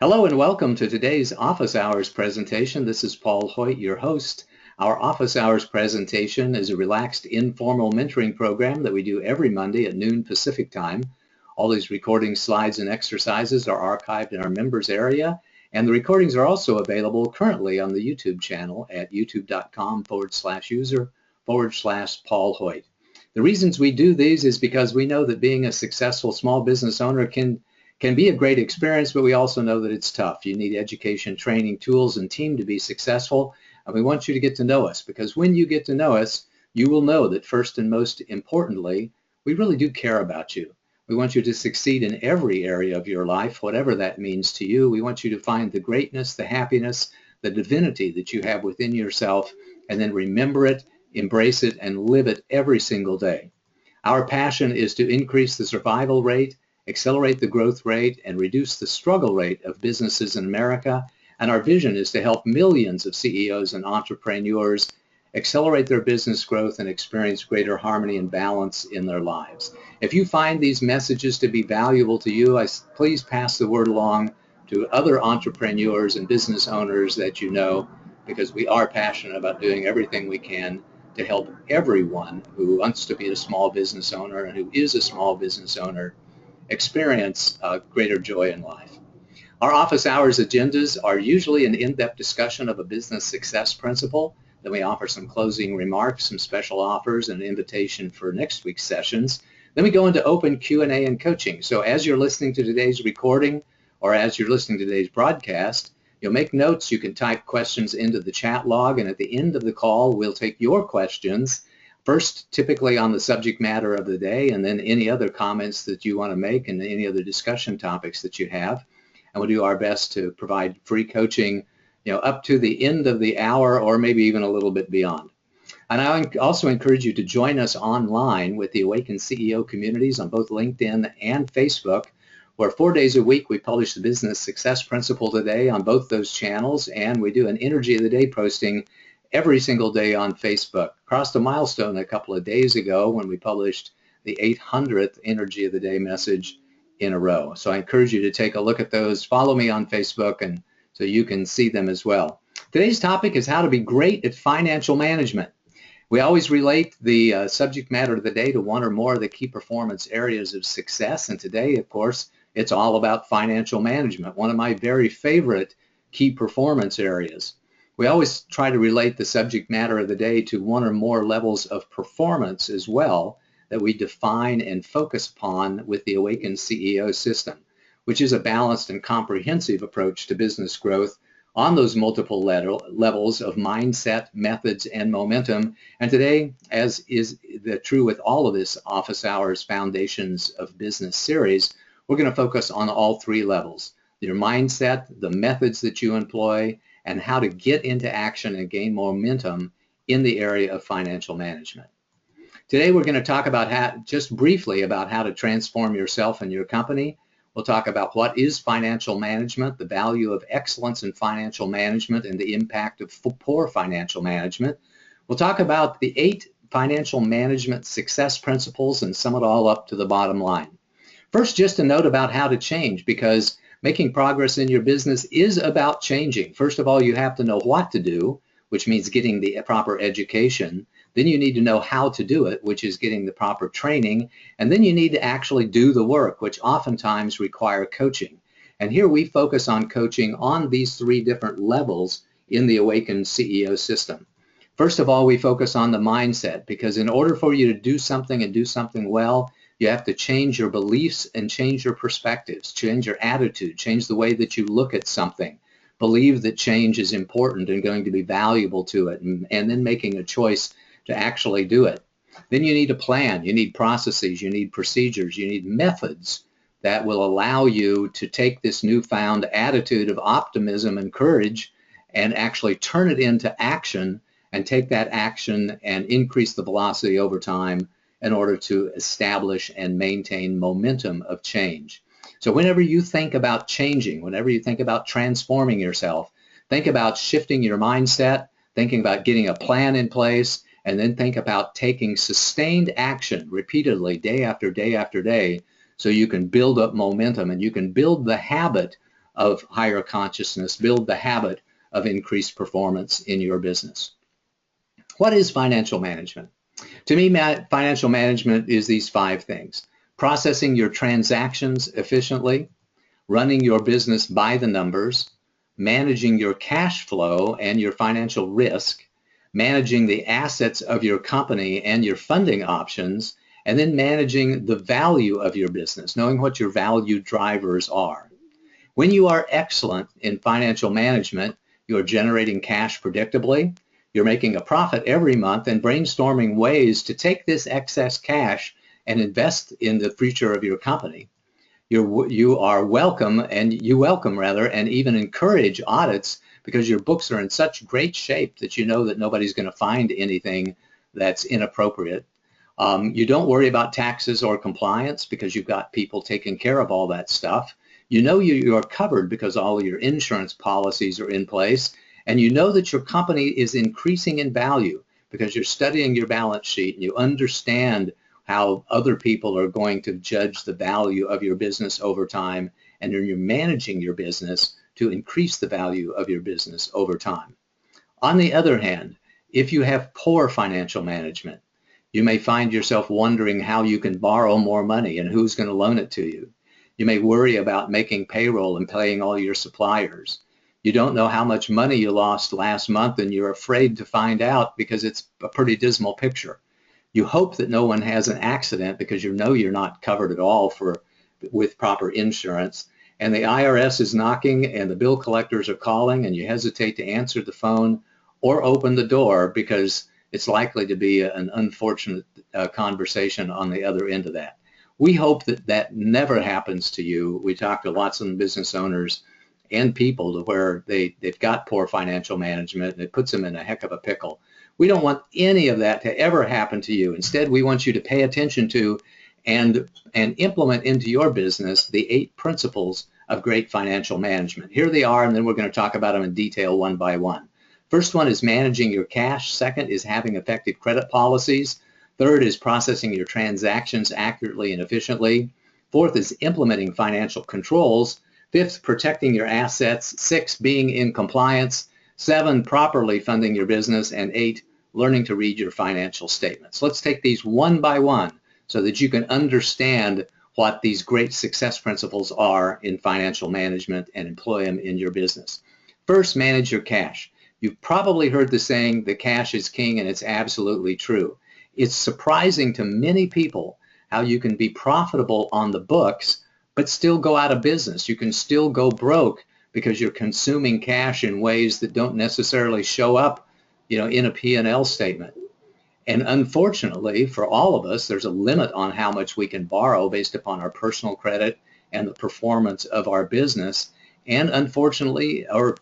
Hello and welcome to today's Office Hours presentation. This is Paul Hoyt, your host. Our Office Hours presentation is a relaxed, informal mentoring program that we do every Monday at noon Pacific time. All these recordings, slides, and exercises are archived in our members area, and the recordings are also available currently on the YouTube channel at youtube.com/user/Paul Hoyt. The reasons we do these is because we know that being a successful small business owner can be a great experience, but we also know that it's tough. You need education, training, tools, and team to be successful. And we want you to get to know us, because when you get to know us, you will know that first and most importantly, we really do care about you. We want you to succeed in every area of your life, whatever that means to you. We want you to find the greatness, the happiness, the divinity that you have within yourself, and then remember it, embrace it, and live it every single day. Our passion is to increase the survival rate, accelerate the growth rate, and reduce the struggle rate of businesses in America. And our vision is to help millions of CEOs and entrepreneurs accelerate their business growth and experience greater harmony and balance in their lives. If you find these messages to be valuable to you, please pass the word along to other entrepreneurs and business owners that you know, because we are passionate about doing everything we can to help everyone who wants to be a small business owner and who is a small business owner experience greater joy in life. Our office hours agendas are usually an in-depth discussion of a business success principle. Then we offer some closing remarks, some special offers, and an invitation for next week's sessions. Then we go into open Q&A and coaching. So as you're listening to today's recording or as you're listening to today's broadcast, you'll make notes. You can type questions into the chat log, and at the end of the call, we'll take your questions. First, typically on the subject matter of the day, and then any other comments that you want to make and any other discussion topics that you have. And we'll do our best to provide free coaching, up to the end of the hour or maybe even a little bit beyond. And I also encourage you to join us online with the Awakened CEO communities on both LinkedIn and Facebook, where 4 days a week we publish the Business Success Principle today on both those channels, and we do an Energy of the Day posting every single day on Facebook. Crossed a milestone a couple of days ago when we published the 800th Energy of the Day message in a row. So I encourage you to take a look at those. Follow me on Facebook and so you can see them as well. Today's topic is how to be great at financial management. We always relate the subject matter of the day to one or more of the key performance areas of success. And today, of course, it's all about financial management, one of my very favorite key performance areas. We always try to relate the subject matter of the day to one or more levels of performance as well that we define and focus upon with the Awakened CEO system, which is a balanced and comprehensive approach to business growth on those multiple levels of mindset, methods, and momentum. And today, as is true with all of this Office Hours Foundations of Business series, we're going to focus on all three levels: your mindset, the methods that you employ, and how to get into action and gain momentum in the area of financial management. Today we're going to talk about just briefly about how to transform yourself and your company. We'll talk about what is financial management, the value of excellence in financial management, and the impact of poor financial management. We'll talk about the 8 financial management success principles and sum it all up to the bottom line. First, just a note about how to change, because making progress in your business is about changing. First of all, you have to know what to do, which means getting the proper education. Then you need to know how to do it, which is getting the proper training. And then you need to actually do the work, which oftentimes require coaching. And here we focus on coaching on these 3 different levels in the Awakened CEO system. First of all, we focus on the mindset, because in order for you to do something and do something well, you have to change your beliefs and change your perspectives, change your attitude, change the way that you look at something. Believe that change is important and going to be valuable to it, and then making a choice to actually do it. Then you need a plan, you need processes, you need procedures, you need methods that will allow you to take this newfound attitude of optimism and courage and actually turn it into action, and take that action and increase the velocity over time in order to establish and maintain momentum of change. So whenever you think about changing, whenever you think about transforming yourself, think about shifting your mindset, thinking about getting a plan in place, and then think about taking sustained action repeatedly day after day after day, so you can build up momentum and you can build the habit of higher consciousness, build the habit of increased performance in your business. What is financial management? To me, financial management is these 5 things: processing your transactions efficiently, running your business by the numbers, managing your cash flow and your financial risk, managing the assets of your company and your funding options, and then managing the value of your business, knowing what your value drivers are. When you are excellent in financial management, you are generating cash predictably, you're making a profit every month, and brainstorming ways to take this excess cash and invest in the future of your company. You welcome and even encourage audits because your books are in such great shape that you know that nobody's going to find anything that's inappropriate. You don't worry about taxes or compliance because you've got people taking care of all that stuff. You know you are covered because all of your insurance policies are in place, and you know that your company is increasing in value because you're studying your balance sheet and you understand how other people are going to judge the value of your business over time, and then you're managing your business to increase the value of your business over time. On the other hand, if you have poor financial management, you may find yourself wondering how you can borrow more money and who's going to loan it to you. You may worry about making payroll and paying all your suppliers. You don't know how much money you lost last month, and you're afraid to find out because it's a pretty dismal picture. You hope that no one has an accident because you know you're not covered at all with proper insurance, and the IRS is knocking and the bill collectors are calling, and you hesitate to answer the phone or open the door because it's likely to be an unfortunate conversation on the other end of that. We hope that that never happens to you. We talk to lots of business owners and people to where they've got poor financial management and it puts them in a heck of a pickle. We don't want any of that to ever happen to you. Instead, we want you to pay attention to and implement into your business the 8 principles of great financial management. Here they are, and then we're going to talk about them in detail one by one. First one is managing your cash. Second is having effective credit policies. Third is processing your transactions accurately and efficiently. Fourth is implementing financial controls. Fifth, protecting your assets. 6, being in compliance. 7, properly funding your business. And 8, learning to read your financial statements. Let's take these one by one so that you can understand what these great success principles are in financial management and employ them in your business. First, manage your cash. You've probably heard the saying, the cash is king, and it's absolutely true. It's surprising to many people how you can be profitable on the books but still go out of business. You can still go broke because you're consuming cash in ways that don't necessarily show up, in a P&L statement. And unfortunately, for all of us, there's a limit on how much we can borrow based upon our personal credit and the performance of our business. And unfortunately, or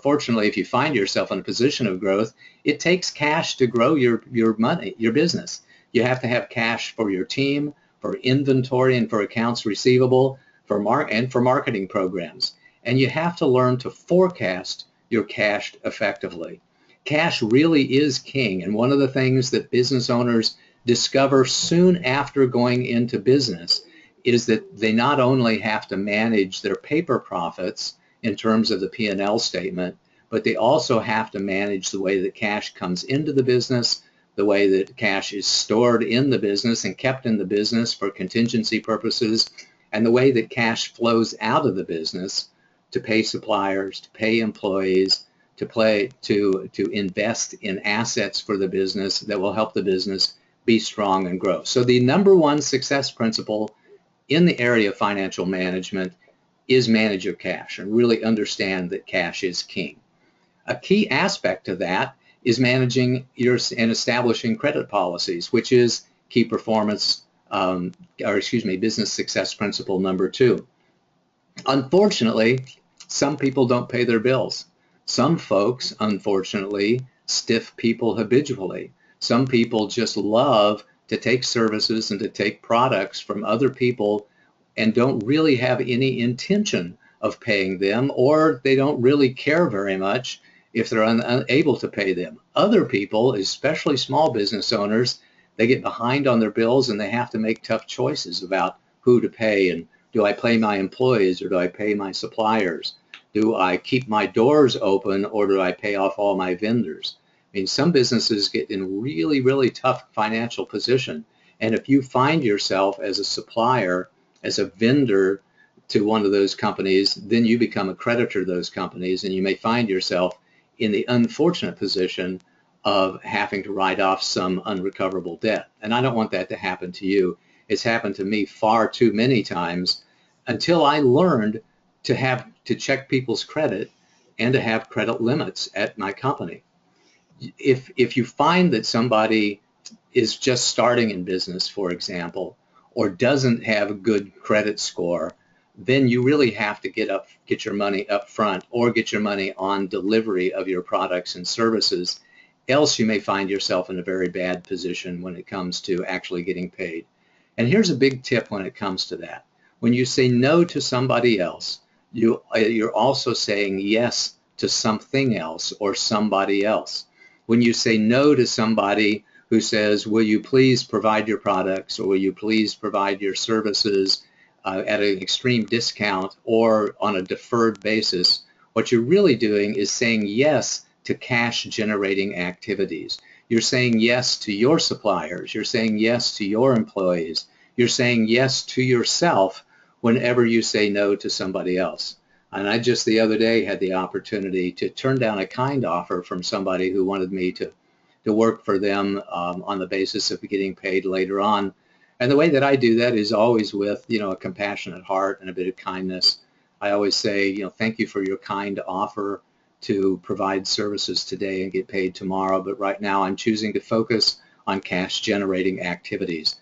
fortunately, if you find yourself in a position of growth, it takes cash to grow your money, your business. You have to have cash for your team, for inventory and for accounts receivable, for marketing programs. And you have to learn to forecast your cash effectively. Cash really is king, and one of the things that business owners discover soon after going into business is that they not only have to manage their paper profits in terms of the P&L statement, but they also have to manage the way that cash comes into the business, the way that cash is stored in the business and kept in the business for contingency purposes, and the way that cash flows out of the business to pay suppliers, to pay employees, to invest in assets for the business that will help the business be strong and grow. So the number one success principle in the area of financial management is manage your cash and really understand that cash is king. A key aspect of that is managing and establishing credit policies, which is key performance, business success principle number 2. Unfortunately, some people don't pay their bills. Some folks, unfortunately, stiff people habitually. Some people just love to take services and to take products from other people and don't really have any intention of paying them, or they don't really care very much if they're unable to pay them. Other people, especially small business owners, they get behind on their bills and they have to make tough choices about who to pay and Do I pay my employees or do I pay my suppliers? Do I keep my doors open or do I pay off all my vendors? I mean, some businesses get in really, really tough financial position. And if you find yourself as a supplier, as a vendor to one of those companies, then you become a creditor to those companies, and you may find yourself in the unfortunate position of having to write off some unrecoverable debt. And I don't want that to happen to you. It's happened to me far too many times until I learned to check people's credit and to have credit limits at my company. If you find that somebody is just starting in business, for example, or doesn't have a good credit score, then you really have to get your money up front or get your money on delivery of your products and services. Else you may find yourself in a very bad position when it comes to actually getting paid. And here's a big tip when it comes to that. When you say no to somebody else, you're also saying yes to something else or somebody else. When you say no to somebody who says, will you please provide your products or will you please provide your services at an extreme discount or on a deferred basis, what you're really doing is saying yes to cash generating activities. You're saying yes to your suppliers. You're saying yes to your employees. You're saying yes to yourself whenever you say no to somebody else. And I just the other day had the opportunity to turn down a kind offer from somebody who wanted me to work for them on the basis of getting paid later on. And the way that I do that is always with, a compassionate heart and a bit of kindness. I always say, thank you for your kind offer to provide services today and get paid tomorrow, but right now I'm choosing to focus on cash generating activities.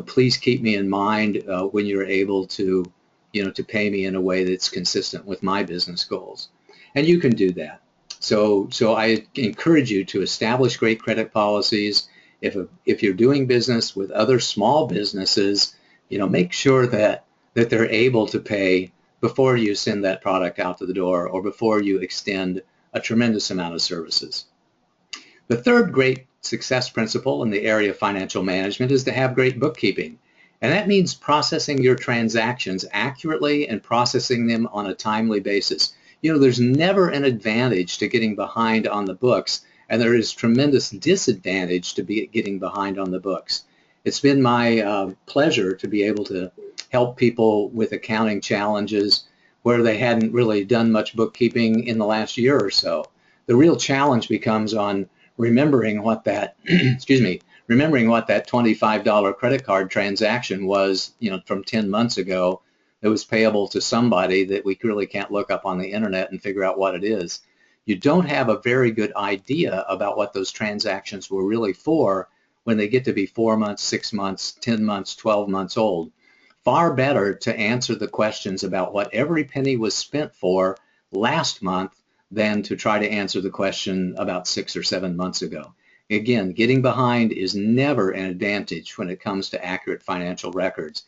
Please keep me in mind when you're able to, to pay me in a way that's consistent with my business goals. And you can do that. So I encourage you to establish great credit policies. If you're doing business with other small businesses, make sure that they're able to pay before you send that product out to the door or before you extend a tremendous amount of services. The third great success principle in the area of financial management is to have great bookkeeping. And that means processing your transactions accurately and processing them on a timely basis. There's never an advantage to getting behind on the books, and there is tremendous disadvantage to getting behind on the books. It's been my pleasure to be able to help people with accounting challenges where they hadn't really done much bookkeeping in the last year or so. The real challenge becomes on remembering what that, remembering what that $25 credit card transaction was, from 10 months ago that was payable to somebody that we really can't look up on the internet and figure out what it is. You don't have a very good idea about what those transactions were really for when they get to be 4 months, 6 months, 10 months, 12 months old. Far better to answer the questions about what every penny was spent for last month than to try to answer the question about 6 or 7 months ago. Again, getting behind is never an advantage when it comes to accurate financial records.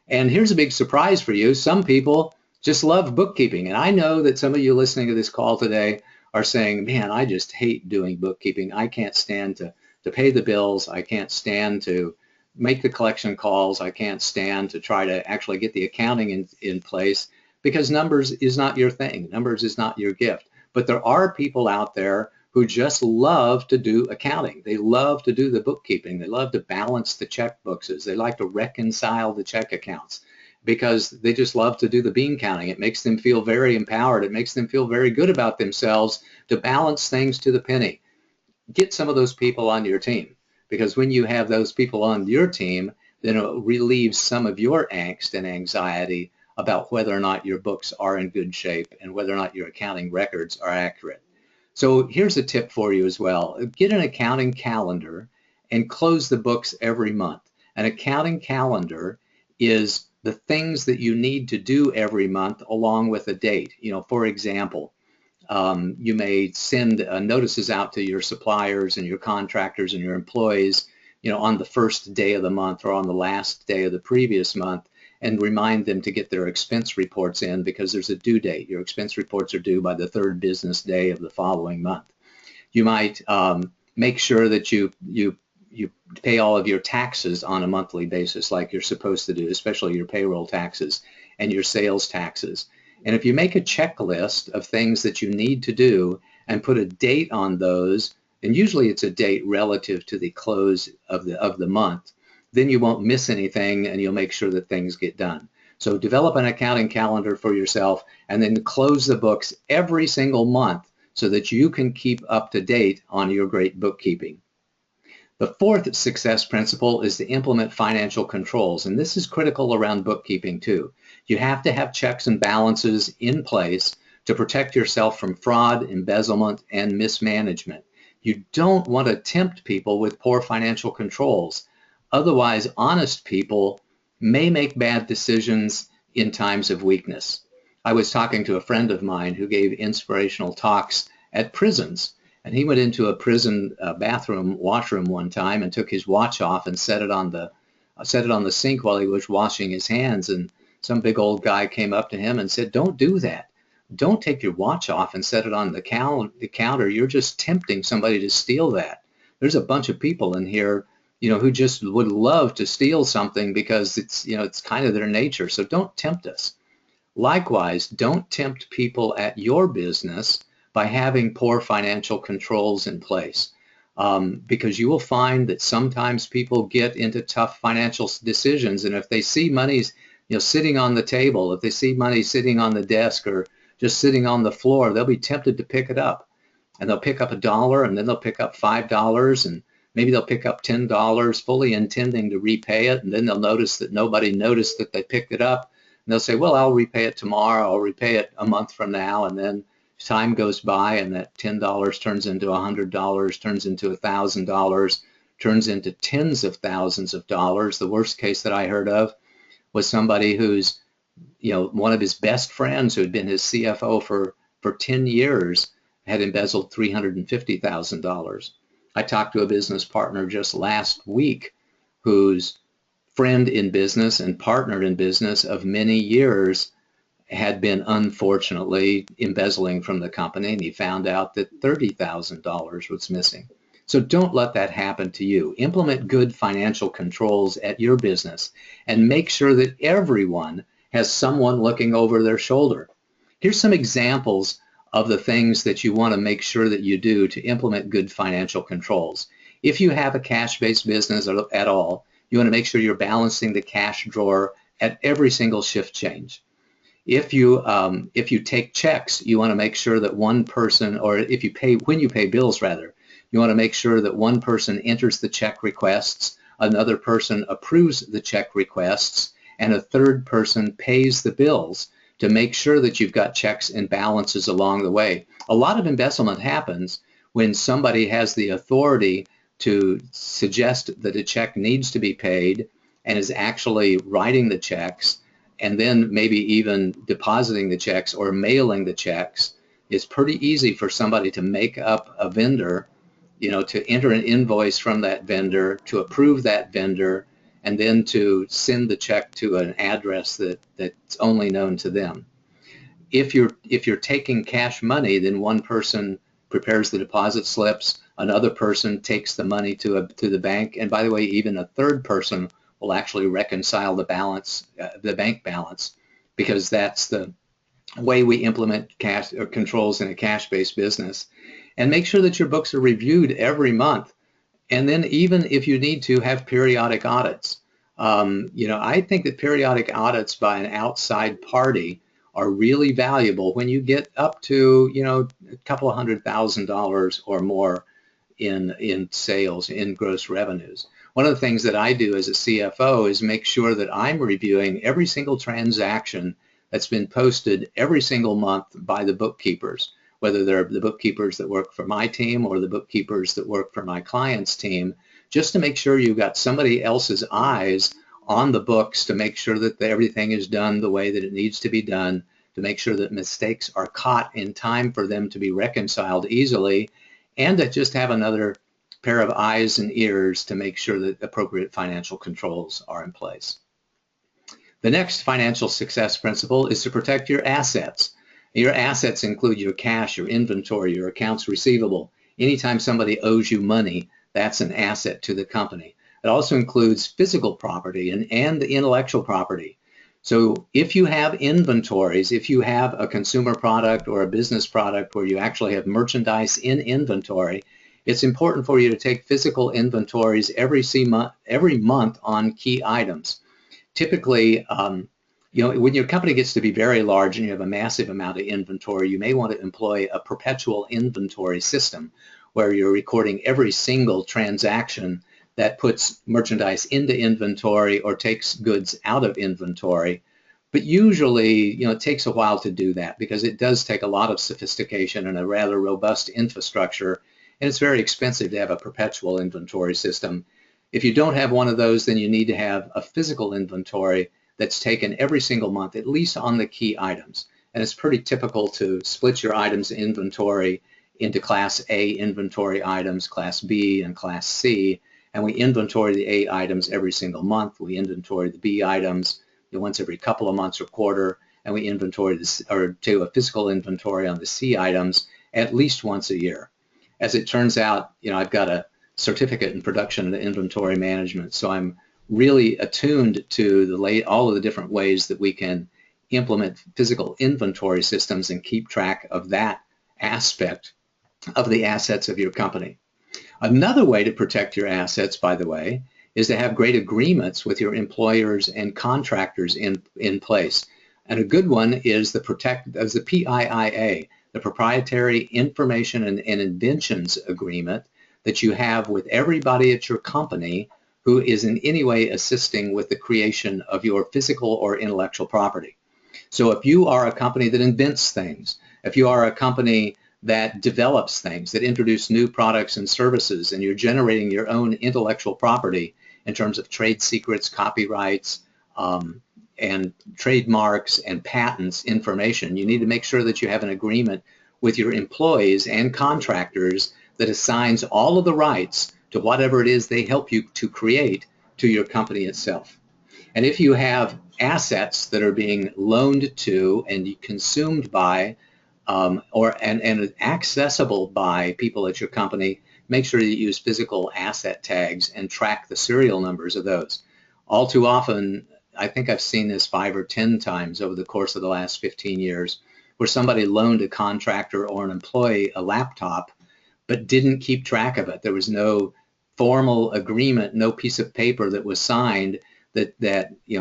And here's a big surprise for you. Some people just love bookkeeping. And I know that some of you listening to this call today are saying, man, I just hate doing bookkeeping. I can't stand to pay the bills. I can't stand to make the collection calls. I can't stand to try to actually get the accounting in place because numbers is not your thing. Numbers is not your gift. But there are people out there who just love to do accounting. They love to do the bookkeeping. They love to balance the checkbooks. They like to reconcile the check accounts because they just love to do the bean counting. It makes them feel very empowered. It makes them feel very good about themselves to balance things to the penny. Get some of those people on your team, because when you have those people on your team, then it relieves some of your angst and anxiety about whether or not your books are in good shape and whether or not your accounting records are accurate. So here's a tip for you as well. Get an accounting calendar and close the books every month. An accounting calendar is the things that you need to do every month along with a date. For example, you may send notices out to your suppliers and your contractors and your employees, on the first day of the month or on the last day of the previous month, and remind them to get their expense reports in because there's a due date. Your expense reports are due by the third business day of the following month. You might make sure that you pay all of your taxes on a monthly basis like you're supposed to do, especially your payroll taxes. and your sales taxes. And if you make a checklist of things that you need to do and put a date on those, and usually it's a date relative to the close of the month, then you won't miss anything and you'll make sure that things get done. So develop an accounting calendar for yourself and then close the books every single month so that you can keep up to date on your great bookkeeping. The fourth success principle is to implement financial controls, and this is critical around bookkeeping too. You have to have checks and balances in place to protect yourself from fraud, embezzlement, and mismanagement. You don't want to tempt people with poor financial controls. Otherwise, honest people may make bad decisions in times of weakness. I was talking to a friend of mine who gave inspirational talks at prisons, and he went into a prison washroom one time and took his watch off and set it on the sink while he was washing his hands. And some big old guy came up to him and said, "Don't do that. Don't take your watch off and set it on the counter. You're just tempting somebody to steal that. There's a bunch of people in here, who just would love to steal something because it's kind of their nature. So don't tempt us." Likewise, don't tempt people at your business by having poor financial controls in place, because you will find that sometimes people get into tough financial decisions, and if they see money sitting on the table, if they see money sitting on the desk or just sitting on the floor, they'll be tempted to pick it up, and they'll pick up $1 and then they'll pick up $5 and maybe they'll pick up $10 fully intending to repay it, and then they'll notice that nobody noticed that they picked it up, and they'll say, "Well, I'll repay it tomorrow, I'll repay it a month from now," and then time goes by and that $10 turns into $100, turns into $1,000, turns into tens of thousands of dollars. The worst case that I heard of was somebody who's, one of his best friends who had been his CFO for 10 years had embezzled $350,000. I talked to a business partner just last week whose friend in business and partner in business of many years had been unfortunately embezzling from the company, and he found out that $30,000 was missing. So don't let that happen to you. Implement good financial controls at your business and make sure that everyone has someone looking over their shoulder. Here's some examples of the things that you want to make sure that you do to implement good financial controls. If you have a cash-based business at all, you want to make sure you're balancing the cash drawer at every single shift change. If you take checks, you want to make sure that one person, or when you pay bills rather, you want to make sure that one person enters the check requests, another person approves the check requests, and a third person pays the bills to make sure that you've got checks and balances along the way. A lot of embezzlement happens when somebody has the authority to suggest that a check needs to be paid and is actually writing the checks, and then maybe even depositing the checks or mailing the checks. It's pretty easy for somebody to make up a vendor, to enter an invoice from that vendor, to approve that vendor, and then to send the check to an address that's only known to them. If you're taking cash money, then one person prepares the deposit slips, another person takes the money to the bank, and by the way, even a third person will actually reconcile the balance, the bank balance, because that's the way we implement cash or controls in a cash-based business. And make sure that your books are reviewed every month. And then even if you need to, have periodic audits. I think that periodic audits by an outside party are really valuable when you get up to, a couple of $100,000 or more in sales, in gross revenues. One of the things that I do as a CFO is make sure that I'm reviewing every single transaction that's been posted every single month by the bookkeepers, whether they're the bookkeepers that work for my team or the bookkeepers that work for my client's team, just to make sure you've got somebody else's eyes on the books to make sure that everything is done the way that it needs to be done, to make sure that mistakes are caught in time for them to be reconciled easily, and to just have another pair of eyes and ears to make sure that appropriate financial controls are in place. The next financial success principle is to protect your assets. Your assets include your cash, your inventory, your accounts receivable. Anytime somebody owes you money, that's an asset to the company. It also includes physical property and the intellectual property. So if you have inventories, if you have a consumer product or a business product where you actually have merchandise in inventory, it's important for you to take physical inventories every month on key items. Typically, when your company gets to be very large and you have a massive amount of inventory, you may want to employ a perpetual inventory system where you're recording every single transaction that puts merchandise into inventory or takes goods out of inventory. But usually, it takes a while to do that because it does take a lot of sophistication and a rather robust infrastructure, and it's very expensive to have a perpetual inventory system. If you don't have one of those, then you need to have a physical inventory that's taken every single month, at least on the key items. And it's pretty typical to split your items inventory into Class A inventory items, Class B, and Class C. And we inventory the A items every single month. We inventory the B items once every couple of months or quarter, and we inventory do a physical inventory on the C items at least once a year. As it turns out, I've got a certificate in production and inventory management, so I'm really attuned to all of the different ways that we can implement physical inventory systems and keep track of that aspect of the assets of your company. Another way to protect your assets, by the way, is to have great agreements with your employers and contractors in place. And a good one is the PIIA, the Proprietary Information and Inventions Agreement that you have with everybody at your company who is in any way assisting with the creation of your physical or intellectual property. So if you are a company that invents things, if you are a company that develops things, that introduce new products and services, and you're generating your own intellectual property in terms of trade secrets, copyrights, and trademarks and patents information, you need to make sure that you have an agreement with your employees and contractors that assigns all of the rights to whatever it is they help you to create to your company itself. And if you have assets that are being loaned to and consumed by and accessible by people at your company, make sure that you use physical asset tags and track the serial numbers of those. All too often, I think I've seen this 5 or 10 times over the course of the last 15 years, where somebody loaned a contractor or an employee a laptop but didn't keep track of it. There was no formal agreement, no piece of paper that was signed that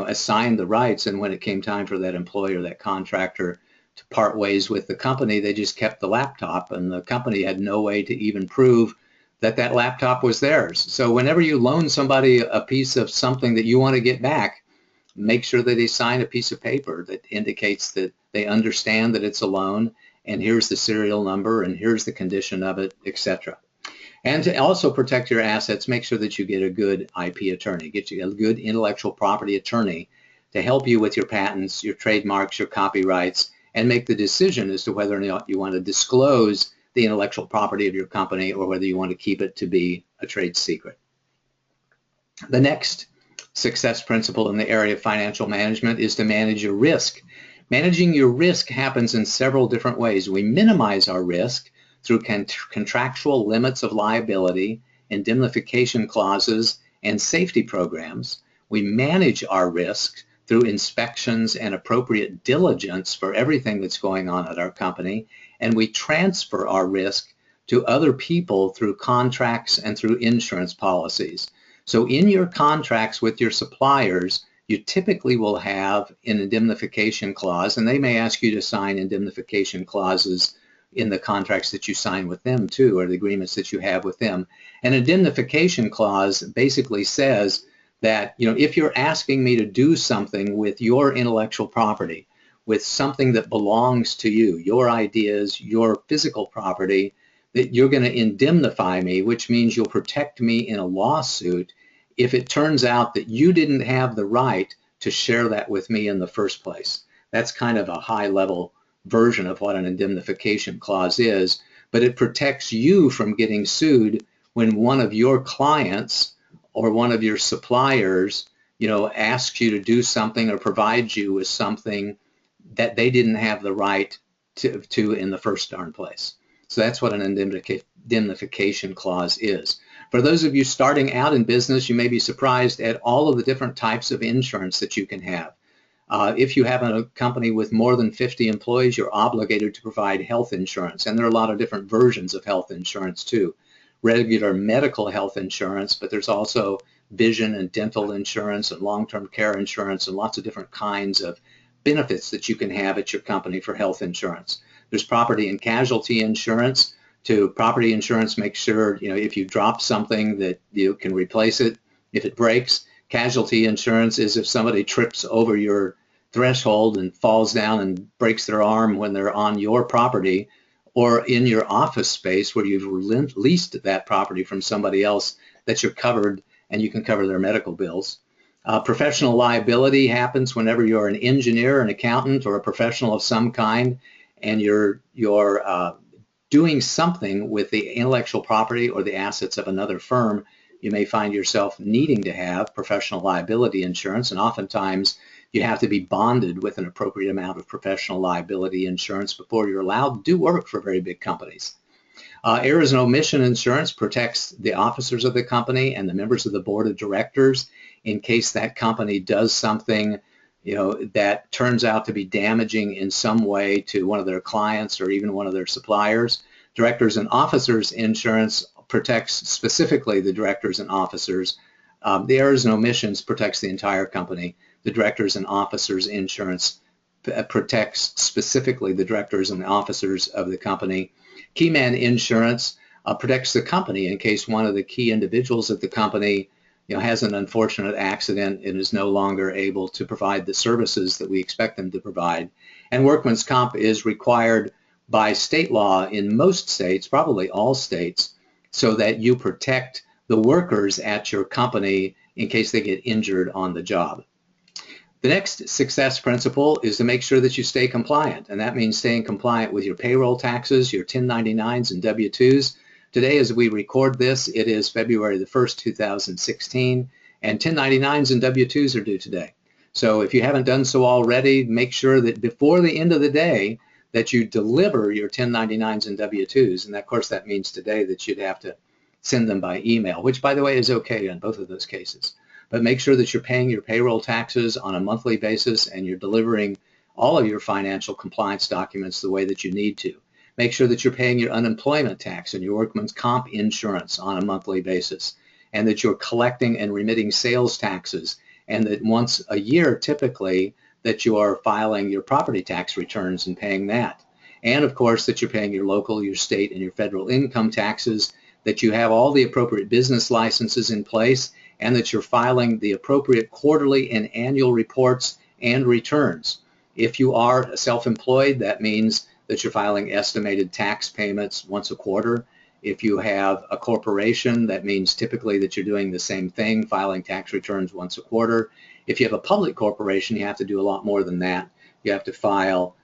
assigned the rights, and when it came time for that employee or that contractor to part ways with the company, they just kept the laptop, and the company had no way to even prove that laptop was theirs. So whenever you loan somebody a piece of something that you want to get back, make sure that they sign a piece of paper that indicates that they understand that it's a loan, and here's the serial number, and here's the condition of it, etc. And to also protect your assets, make sure that you get a good IP attorney, get you a good intellectual property attorney to help you with your patents, your trademarks, your copyrights, and make the decision as to whether or not you want to disclose the intellectual property of your company or whether you want to keep it to be a trade secret. The next success principle in the area of financial management is to manage your risk. Managing your risk happens in several different ways. We minimize our risk through contractual limits of liability, indemnification clauses, and safety programs. We manage our risk through inspections and appropriate diligence for everything that's going on at our company, and we transfer our risk to other people through contracts and through insurance policies. So in your contracts with your suppliers, you typically will have an indemnification clause, and they may ask you to sign indemnification clauses in the contracts that you sign with them too, or the agreements that you have with them. An indemnification clause basically says that, if you're asking me to do something with your intellectual property, with something that belongs to you, your ideas, your physical property, that you're going to indemnify me, which means you'll protect me in a lawsuit if it turns out that you didn't have the right to share that with me in the first place. That's kind of a high-level version of what an indemnification clause is, but it protects you from getting sued when one of your clients or one of your suppliers, asks you to do something or provides you with something that they didn't have the right to in the first darn place. So that's what an indemnification clause is. For those of you starting out in business, you may be surprised at all of the different types of insurance that you can have. If you have a company with more than 50 employees, you're obligated to provide health insurance. And there are a lot of different versions of health insurance too. Regular medical health insurance, but there's also vision and dental insurance and long-term care insurance and lots of different kinds of benefits that you can have at your company for health insurance. There's property and casualty insurance. To property insurance, make sure, if you drop something that you can replace it if it breaks. Casualty insurance is if somebody trips over your threshold and falls down and breaks their arm when they're on your property or in your office space where you've leased that property from somebody else, that you're covered and you can cover their medical bills. Professional liability happens whenever you're an engineer, an accountant, or a professional of some kind, and you're doing something with the intellectual property or the assets of another firm. You may find yourself needing to have professional liability insurance, and oftentimes you have to be bonded with an appropriate amount of professional liability insurance before you're allowed to do work for very big companies. Errors and omission insurance protects the officers of the company and the members of the board of directors in case that company does something that turns out to be damaging in some way to one of their clients or even one of their suppliers. Directors and officers insurance protects specifically the directors and officers. The errors and omissions protects the entire company. The directors and officers insurance protects specifically the directors and the officers of the company. Keyman insurance protects the company in case one of the key individuals of the company has an unfortunate accident and is no longer able to provide the services that we expect them to provide. And workman's comp is required by state law in most states, probably all states, so that you protect the workers at your company in case they get injured on the job. The next success principle is to make sure that you stay compliant, and that means staying compliant with your payroll taxes, your 1099s and W-2s. Today, as we record this, it is February the 1st, 2016, and 1099s and W-2s are due today. So if you haven't done so already, make sure that before the end of the day that you deliver your 1099s and W-2s, and of course that means today that you'd have to send them by email, which by the way is okay in both of those cases. But make sure that you're paying your payroll taxes on a monthly basis and you're delivering all of your financial compliance documents the way that you need to. Make sure that you're paying your unemployment tax and your workman's comp insurance on a monthly basis, and that you're collecting and remitting sales taxes, and that once a year typically that you are filing your property tax returns and paying that. And of course that you're paying your local, your state, and your federal income taxes, that you have all the appropriate business licenses in place, and that you're filing the appropriate quarterly and annual reports and returns. If you are self-employed, that means that you're filing estimated tax payments once a quarter. If you have a corporation, that means typically that you're doing the same thing, filing tax returns once a quarter. If you have a public corporation, you have to do a lot more than that. You have to file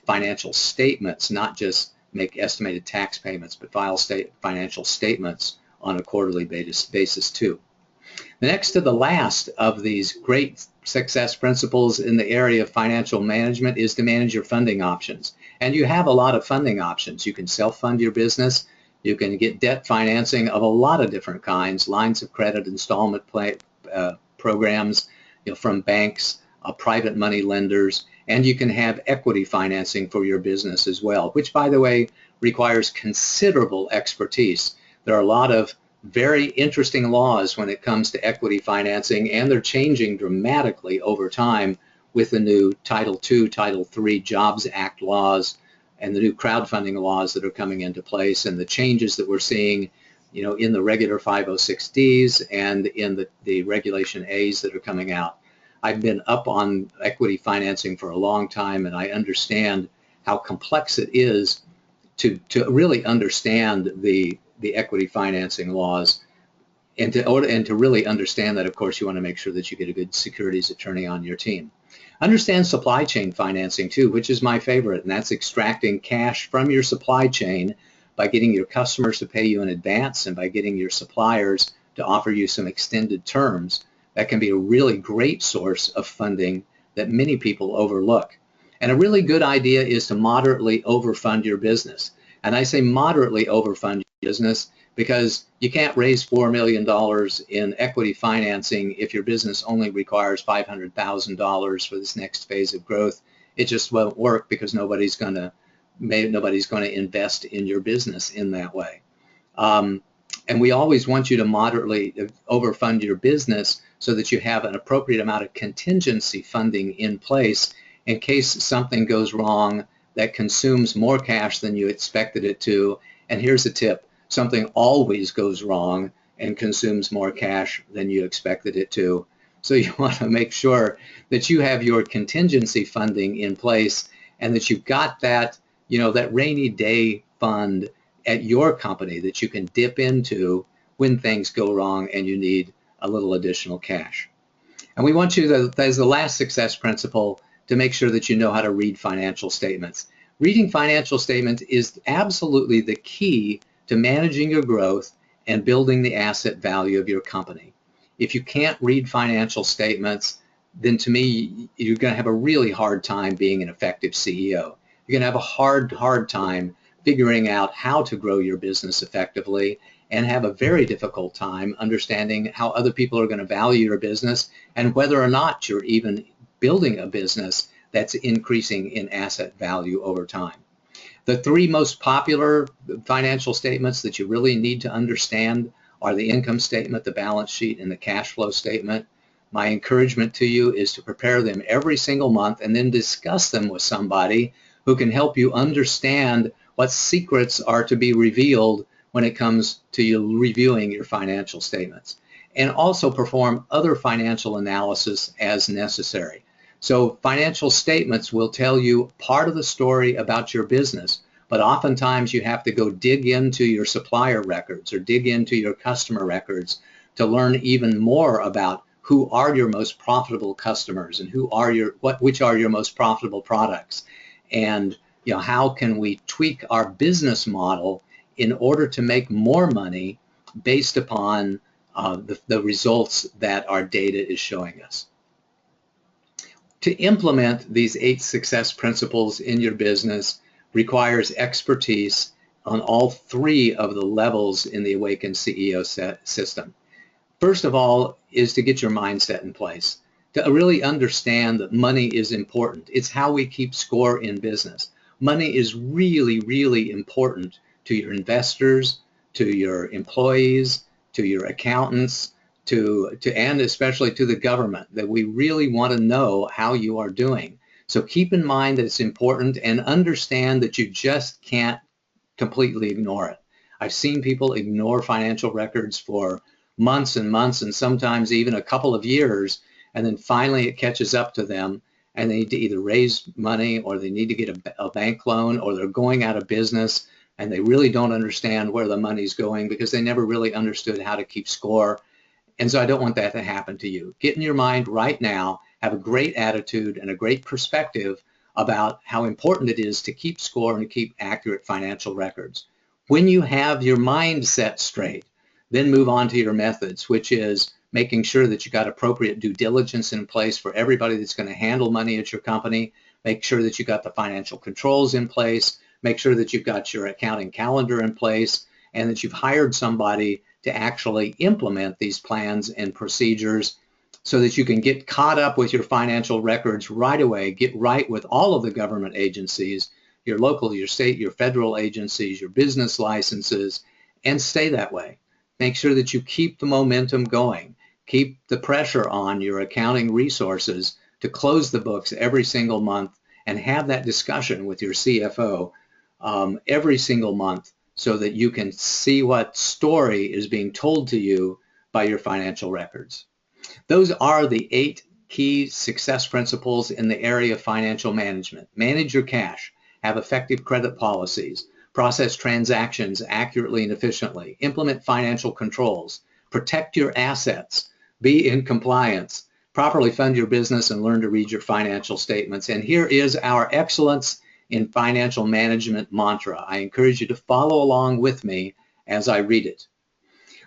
financial statements, not just make estimated tax payments, but file financial statements on a quarterly basis too. The next to the last of these great success principles in the area of financial management is to manage your funding options. And you have a lot of funding options. You can self-fund your business. You can get debt financing of a lot of different kinds, lines of credit, installment programs from banks, private money lenders, and you can have equity financing for your business as well, which, by the way, requires considerable expertise. There are a lot of very interesting laws when it comes to equity financing, and they're changing dramatically over time with the new Title II, Title III Jobs Act laws and the new crowdfunding laws that are coming into place, and the changes that we're seeing in the regular 506Ds and in the Regulation A's that are coming out. I've been up on equity financing for a long time, and I understand how complex it is to really understand the equity financing laws, and to really understand that, of course, you want to make sure that you get a good securities attorney on your team. Understand supply chain financing too, which is my favorite, and that's extracting cash from your supply chain by getting your customers to pay you in advance and by getting your suppliers to offer you some extended terms. That can be a really great source of funding that many people overlook. And a really good idea is to moderately overfund your business. And I say moderately overfund your business because you can't raise $4 million in equity financing if your business only requires $500,000 for this next phase of growth. It just won't work because nobody's going to invest in your business in that way. And we always want you to moderately overfund your business so that you have an appropriate amount of contingency funding in place in case something goes wrong that consumes more cash than you expected it to. And here's a tip: something always goes wrong and consumes more cash than you expected it to. So you want to make sure that you have your contingency funding in place and that you've got that, that rainy day fund at your company that you can dip into when things go wrong and you need a little additional cash. And we want you to, as the last success principle, to make sure that you know how to read financial statements. Reading financial statements is absolutely the key to managing your growth and building the asset value of your company. If you can't read financial statements, then to me, you're going to have a really hard time being an effective CEO. You're going to have a hard time figuring out how to grow your business effectively, and have a very difficult time understanding how other people are going to value your business and whether or not you're even building a business that's increasing in asset value over time. The three most popular financial statements that you really need to understand are the income statement, the balance sheet, and the cash flow statement. My encouragement to you is to prepare them every single month and then discuss them with somebody who can help you understand what secrets are to be revealed when it comes to you reviewing your financial statements, and also perform other financial analysis as necessary. So financial statements will tell you part of the story about your business, but oftentimes you have to go dig into your supplier records or dig into your customer records to learn even more about who are your most profitable customers and which are your most profitable products, and how can we tweak our business model in order to make more money based upon the results that our data is showing us. To implement these 8 success principles in your business requires expertise on all 3 of the levels in the Awakened CEO system. First of all is to get your mindset in place, to really understand that money is important. It's how we keep score in business. Money is really, really important to your investors, to your employees, to your accountants, and especially to the government, that we really want to know how you are doing. So keep in mind that it's important, and understand that you just can't completely ignore it. I've seen people ignore financial records for months and months, and sometimes even a couple of years, and then finally it catches up to them, and they need to either raise money, or they need to get a bank loan, or they're going out of business, and they really don't understand where the money's going because they never really understood how to keep score. And so I don't want that to happen to you. Get in your mind right now, have a great attitude and a great perspective about how important it is to keep score and to keep accurate financial records. When you have your mind set straight, then move on to your methods, which is making sure that you got appropriate due diligence in place for everybody that's going to handle money at your company. Make sure that you got the financial controls in place. Make sure that you've got your accounting calendar in place, and that you've hired somebody to actually implement these plans and procedures so that you can get caught up with your financial records right away, get right with all of the government agencies, your local, your state, your federal agencies, your business licenses, and stay that way. Make sure that you keep the momentum going. Keep the pressure on your accounting resources to close the books every single month, and have that discussion with your CFO every single month so that you can see what story is being told to you by your financial records. Those are the 8 key success principles in the area of financial management. Manage your cash, have effective credit policies, process transactions accurately and efficiently, implement financial controls, protect your assets, be in compliance, properly fund your business, and learn to read your financial statements. And here is our excellence in financial management mantra. I encourage you to follow along with me as I read it.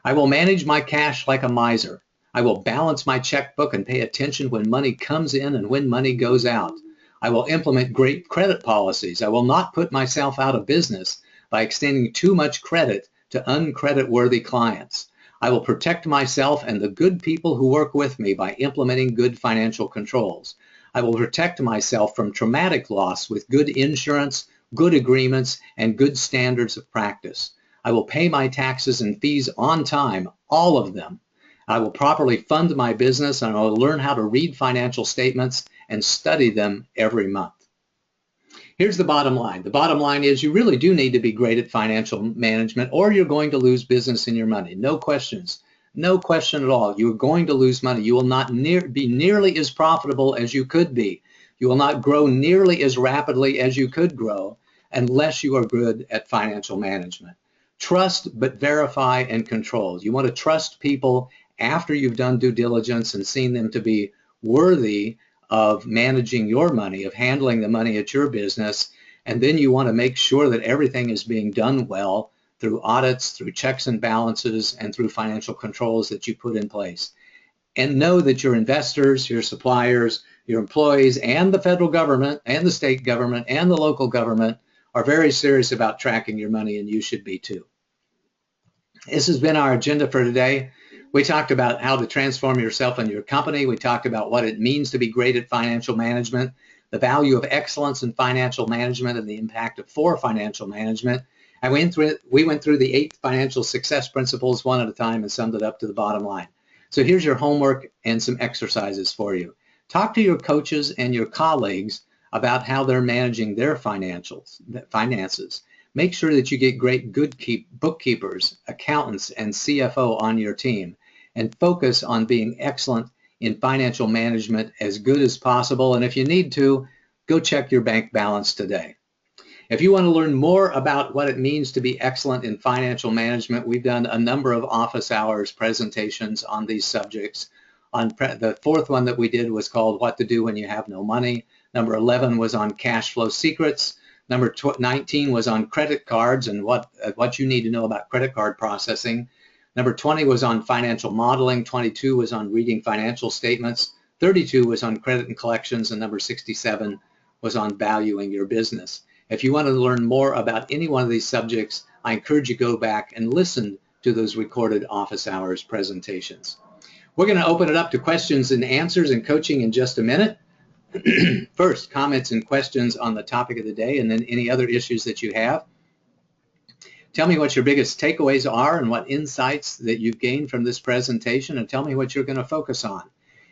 I will manage my cash like a miser. I will balance my checkbook and pay attention when money comes in and when money goes out. I will implement great credit policies. I will not put myself out of business by extending too much credit to uncredit-worthy clients. I will protect myself and the good people who work with me by implementing good financial controls. I will protect myself from traumatic loss with good insurance, good agreements, and good standards of practice. I will pay my taxes and fees on time, all of them. I will properly fund my business, and I will learn how to read financial statements and study them every month. Here's the bottom line. The bottom line is you really do need to be great at financial management, or you're going to lose business in your money. No questions. No question at all. You're going to lose money. You will not be nearly as profitable as you could be. You will not grow nearly as rapidly as you could grow unless you are good at financial management. Trust, but verify and control. You want to trust people after you've done due diligence and seen them to be worthy of managing your money, of handling the money at your business, and then you want to make sure that everything is being done well through audits, through checks and balances, and through financial controls that you put in place. And know that your investors, your suppliers, your employees, and the federal government, and the state government, and the local government are very serious about tracking your money, and you should be too. This has been our agenda for today. We talked about how to transform yourself and your company. We talked about what it means to be great at financial management, the value of excellence in financial management, and the impact for financial management. And we went through the 8 financial success principles one at a time and summed it up to the bottom line. So here's your homework and some exercises for you. Talk to your coaches and your colleagues about how they're managing their finances. Make sure that you get great bookkeepers, accountants, and CFO on your team, and focus on being excellent in financial management as good as possible. And if you need to, go check your bank balance today. If you want to learn more about what it means to be excellent in financial management, we've done a number of office hours presentations on these subjects. The 4th one that we did was called What to Do When You Have No Money. Number 11 was on cash flow secrets. Number 19 was on credit cards and what you need to know about credit card processing. Number 20 was on financial modeling. 22 was on reading financial statements. 32 was on credit and collections. And number 67 was on valuing your business. If you want to learn more about any one of these subjects, I encourage you to go back and listen to those recorded office hours presentations. We're going to open it up to questions and answers and coaching in just a minute. First, comments and questions on the topic of the day, and then any other issues that you have. Tell me what your biggest takeaways are and what insights that you've gained from this presentation, and tell me what you're going to focus on.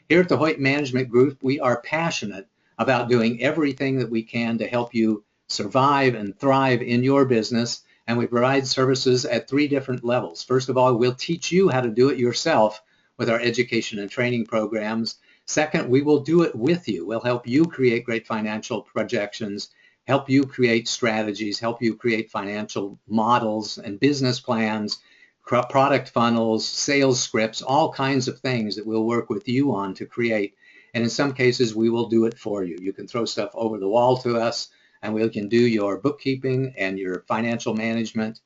Here at the Hoyt Management Group, we are passionate about doing everything that we can to help you survive and thrive in your business, and we provide services at 3 different levels. First of all, we'll teach you how to do it yourself with our education and training programs. Second, we will do it with you. We'll help you create great financial projections, help you create strategies, help you create financial models and business plans, product funnels, sales scripts, all kinds of things that we'll work with you on to create. And in some cases, we will do it for you. You can throw stuff over the wall to us, and we can do your bookkeeping and your financial management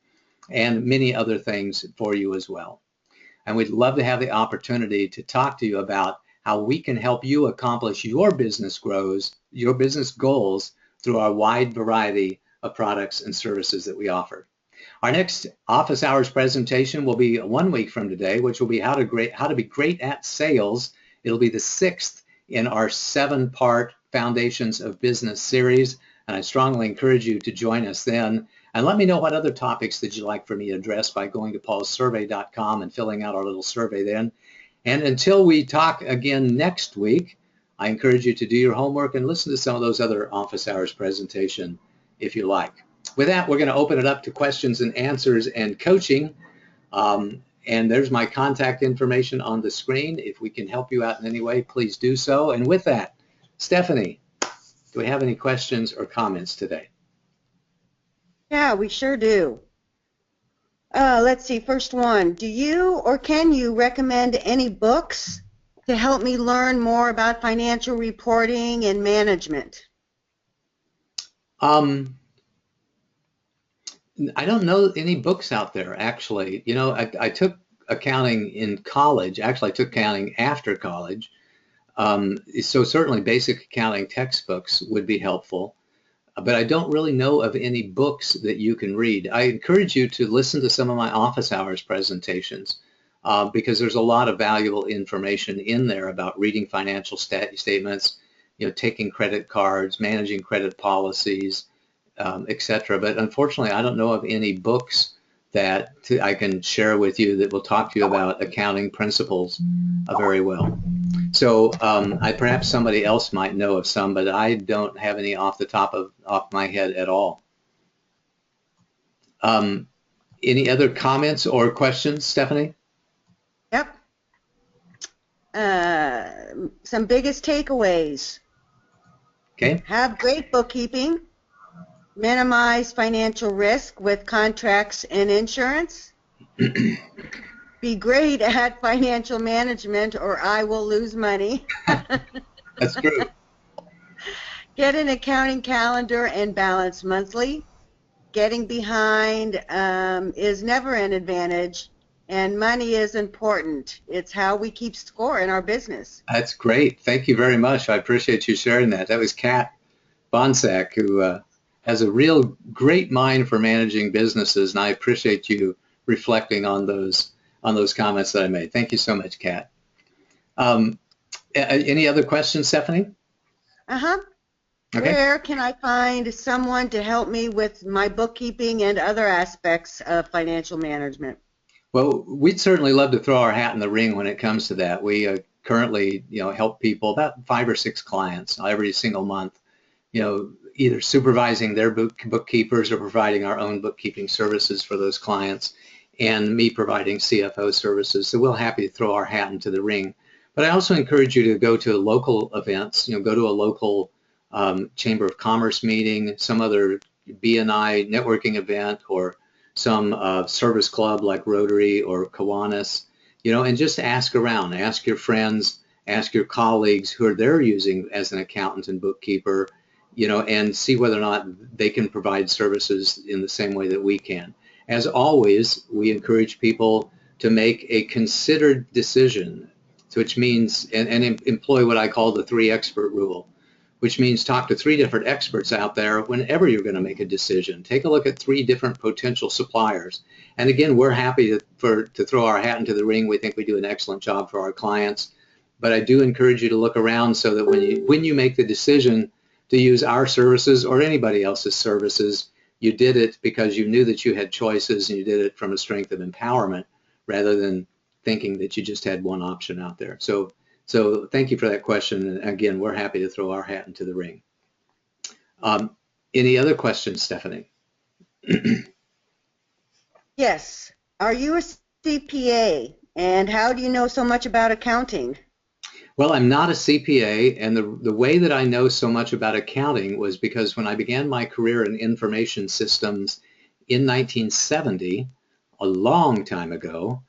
and many other things for you as well. And we'd love to have the opportunity to talk to you about how we can help you accomplish your business goals through our wide variety of products and services that we offer. Our next office hours presentation will be 1 week from today, which will be how to be great at sales. It'll be the 6th in our 7-part Foundations of Business series, and I strongly encourage you to join us then. And let me know what other topics that you'd like for me to address by going to paulsurvey.com and filling out our little survey then. And until we talk again next week, I encourage you to do your homework and listen to some of those other office hours presentation if you like. With that, we're going to open it up to questions and answers and coaching. And there's my contact information on the screen. If we can help you out in any way, please do so. And with that, Stephanie, do we have any questions or comments today? Yeah, we sure do. Let's see, first one. Do you or can you recommend any books to help me learn more about financial reporting and management? I don't know any books out there, actually. You know, I took accounting in college. Actually, I took accounting after college. So certainly basic accounting textbooks would be helpful. but I don't really know of any books that you can read. I encourage you to listen to some of my office hours presentations because there's a lot of valuable information in there about reading financial statements, taking credit cards, managing credit policies, etc. But unfortunately, I don't know of any books that I can share with you that will talk to you about accounting principles very well. So perhaps somebody else might know of some, but I don't have any off my head at all. Any other comments or questions, Stephanie? Yep. Some biggest takeaways. Okay. Have great bookkeeping. Minimize financial risk with contracts and insurance. Be great at financial management or I will lose money. That's true. Get an accounting calendar and balance monthly. Getting behind is never an advantage, and money is important. It's how we keep score in our business. That's great. Thank you very much. I appreciate you sharing that. That was Kat Bonsack, who has a real great mind for managing businesses, and I appreciate you reflecting on those comments that I made. Thank you so much, Kat. Any other questions, Stephanie? Uh-huh. Okay. Where can I find someone to help me with my bookkeeping and other aspects of financial management? Well, we'd certainly love to throw our hat in the ring when it comes to that. We currently, help people, about 5 or 6 clients every single month, either supervising their bookkeepers or providing our own bookkeeping services for those clients, and me providing CFO services. So we're happy to throw our hat into the ring. But I also encourage you to go to local events, go to a local Chamber of Commerce meeting, some other BNI networking event, or some service club like Rotary or Kiwanis, and just ask around, ask your friends, ask your colleagues who they're using as an accountant and bookkeeper, and see whether or not they can provide services in the same way that we can. As always, we encourage people to make a considered decision, which means, and employ what I call the 3 expert rule, which means talk to 3 different experts out there whenever you're going to make a decision. Take a look at 3 different potential suppliers. And again, we're happy to throw our hat into the ring. We think we do an excellent job for our clients. But I do encourage you to look around so that when you make the decision to use our services or anybody else's services, you did it because you knew that you had choices and you did it from a strength of empowerment rather than thinking that you just had one option out there. So thank you for that question. And again, we're happy to throw our hat into the ring. Any other questions, Stephanie? Yes. Are you a CPA? And how do you know so much about accounting? Well, I'm not a CPA, and the way that I know so much about accounting was because when I began my career in information systems in 1970, a long time ago,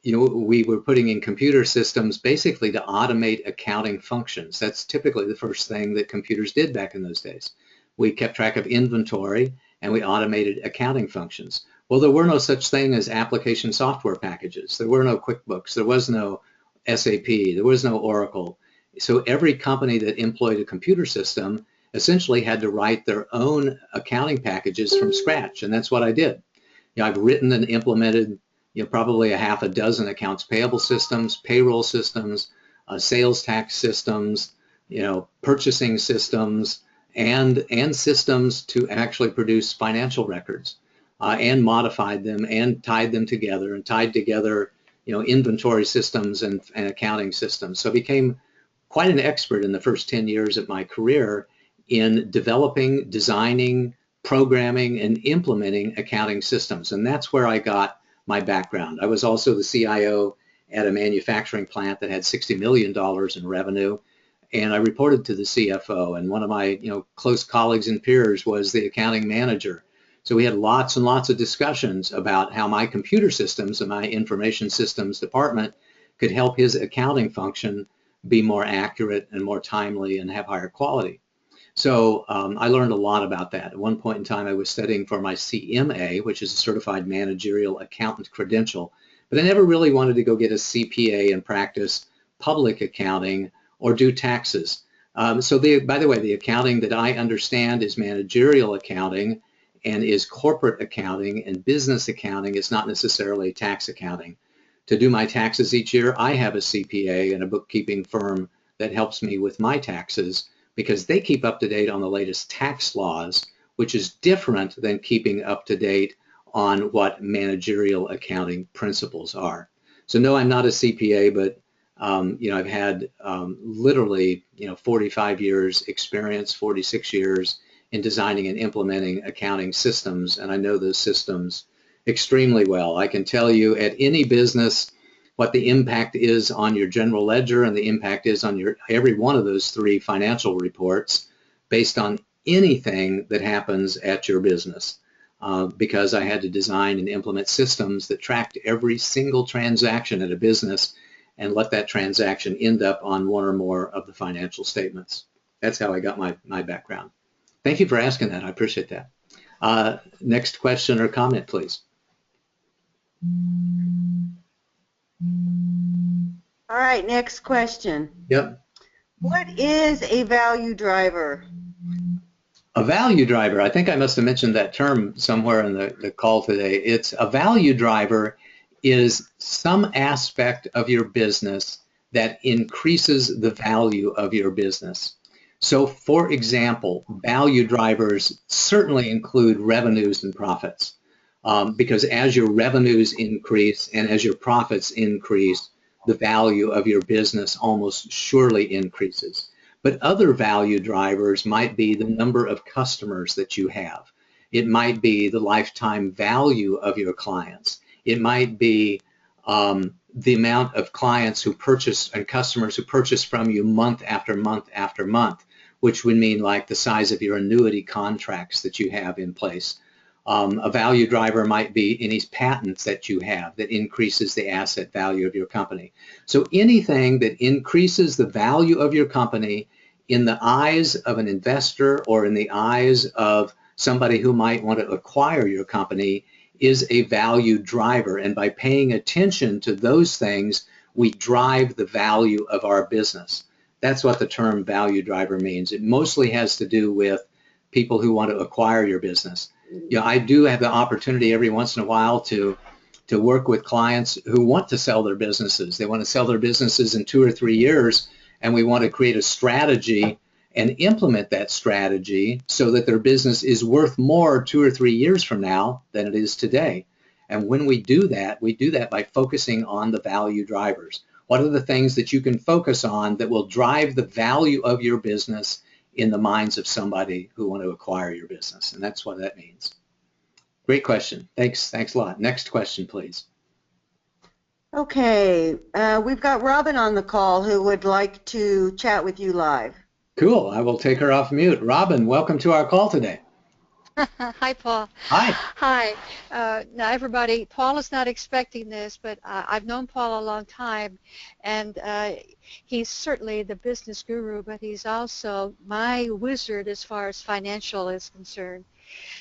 we were putting in computer systems basically to automate accounting functions. That's typically the first thing that computers did back in those days. We kept track of inventory and we automated accounting functions. Well, there were no such thing as application software packages. There were no QuickBooks. There was no SAP. There was no Oracle. So every company that employed a computer system essentially had to write their own accounting packages from scratch, and that's what I did. I've written and implemented probably a half a dozen accounts payable systems, payroll systems, sales tax systems, purchasing systems, and systems to actually produce financial records, and modified them and tied them together and tied together, inventory systems and accounting systems. So I became quite an expert in the first 10 years of my career in developing, designing, programming, and implementing accounting systems. And that's where I got my background. I was also the CIO at a manufacturing plant that had $60 million in revenue, and I reported to the CFO, and one of my close colleagues and peers was the accounting manager. So we had lots and lots of discussions about how my computer systems and my information systems department could help his accounting function be more accurate and more timely and have higher quality. So I learned a lot about that. At one point in time, I was studying for my CMA, which is a Certified Managerial Accountant credential, but I never really wanted to go get a CPA and practice public accounting or do taxes. By the way, the accounting that I understand is managerial accounting and is corporate accounting, and business accounting is not necessarily tax accounting. To do my taxes each year, I have a CPA and a bookkeeping firm that helps me with my taxes because they keep up to date on the latest tax laws, which is different than keeping up to date on what managerial accounting principles are. So no, I'm not a CPA, but I've had literally 45 years experience, 46 years in designing and implementing accounting systems, and I know those systems extremely well. I can tell you at any business what the impact is on your general ledger and the impact is on your every one of those three financial reports based on anything that happens at your business. Because I had to design and implement systems that tracked every single transaction at a business and let that transaction end up on one or more of the financial statements. That's how I got my background. Thank you for asking that. I appreciate that. Next question or comment, please. All right, next question. Yep. What is a value driver? A value driver, I think I must have mentioned that term somewhere in the call today. It's a value driver is some aspect of your business that increases the value of your business. So for example, value drivers certainly include revenues and profits because as your revenues increase and as your profits increase, the value of your business almost surely increases. But other value drivers might be the number of customers that you have. It might be the lifetime value of your clients. It might be the amount of clients who purchase and customers who purchase from you month after month after month, which would mean like the size of your annuity contracts that you have in place. A value driver might be any patents that you have that increases the asset value of your company. So anything that increases the value of your company in the eyes of an investor or in the eyes of somebody who might want to acquire your company is a value driver. And by paying attention to those things, we drive the value of our business. That's what the term value driver means. It mostly has to do with people who want to acquire your business. I do have the opportunity every once in a while to work with clients who want to sell their businesses. They want to sell their businesses in 2 or 3 years, and we want to create a strategy and implement that strategy so that their business is worth more 2 or 3 years from now than it is today. And when we do that by focusing on the value drivers. What are the things that you can focus on that will drive the value of your business in the minds of somebody who want to acquire your business? And that's what that means. Great question. Thanks a lot. Next question, please. Okay, we've got Robin on the call who would like to chat with you live. Cool. I will take her off mute. Robin, welcome to our call today. Hi, Paul. Hi. Hi. Now, everybody, Paul is not expecting this, but I've known Paul a long time, and he's certainly the business guru, but he's also my wizard as far as financial is concerned.